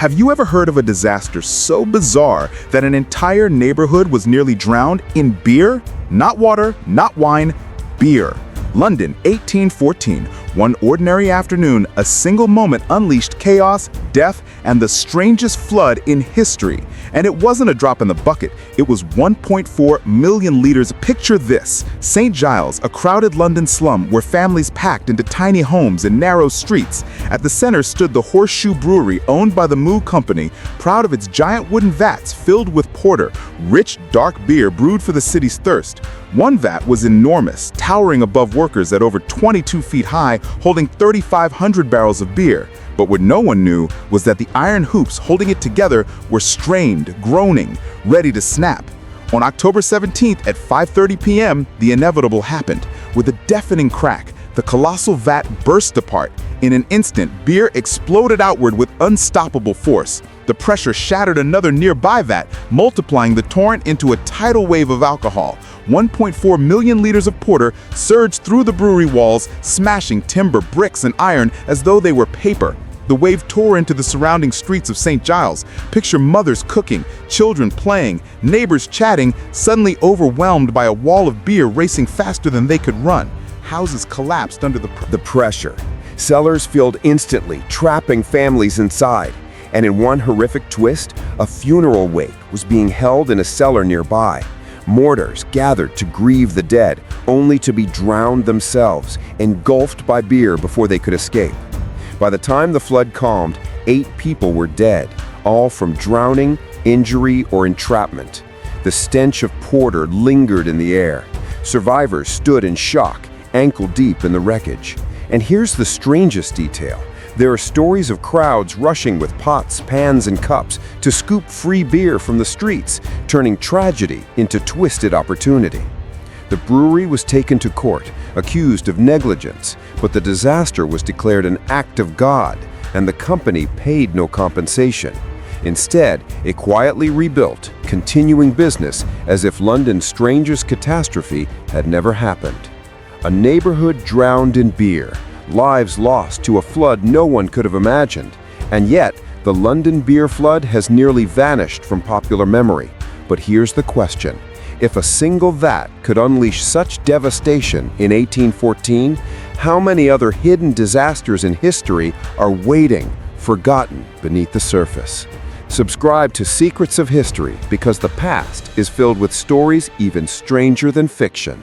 Have you ever heard of a disaster so bizarre that an entire neighborhood was nearly drowned in beer? Not water, not wine, beer. London, 1814. One ordinary afternoon, a single moment unleashed chaos, death, and the strangest flood in history. And it wasn't a drop in the bucket, it was 1.4 million liters. Picture this: St. Giles, a crowded London slum where families packed into tiny homes and narrow streets. At the center stood the Horseshoe Brewery, owned by the Moo Company, proud of its giant wooden vats filled with porter, rich, dark beer brewed for the city's thirst. One vat was enormous, towering above workers at over 22 feet high, holding 3,500 barrels of beer. But what no one knew was that the iron hoops holding it together were strained, groaning, ready to snap. On October 17th at 5:30 p.m., the inevitable happened. With a deafening crack, the colossal vat burst apart. In an instant, beer exploded outward with unstoppable force. The pressure shattered another nearby vat, multiplying the torrent into a tidal wave of alcohol. 1.4 million liters of porter surged through the brewery walls, smashing timber, bricks, and iron as though they were paper. The wave tore into the surrounding streets of St. Giles. Picture mothers cooking, children playing, neighbors chatting, suddenly overwhelmed by a wall of beer racing faster than they could run. Houses collapsed under the pressure. Cellars filled instantly, trapping families inside. And in one horrific twist, a funeral wake was being held in a cellar nearby. Mourners gathered to grieve the dead, only to be drowned themselves, engulfed by beer before they could escape. By the time the flood calmed, 8 people were dead, all from drowning, injury, or entrapment. The stench of porter lingered in the air. Survivors stood in shock, ankle-deep in the wreckage. And here's the strangest detail. There are stories of crowds rushing with pots, pans, and cups to scoop free beer from the streets, turning tragedy into twisted opportunity. The brewery was taken to court, accused of negligence, but the disaster was declared an act of God, and the company paid no compensation. Instead, it quietly rebuilt, continuing business as if London's strangest catastrophe had never happened. A neighborhood drowned in beer, lives lost to a flood no one could have imagined, and yet the London beer flood has nearly vanished from popular memory. But here's the question: if a single vat could unleash such devastation in 1814, how many other hidden disasters in history are waiting, forgotten beneath the surface? Subscribe to Secrets of History, because the past is filled with stories even stranger than fiction.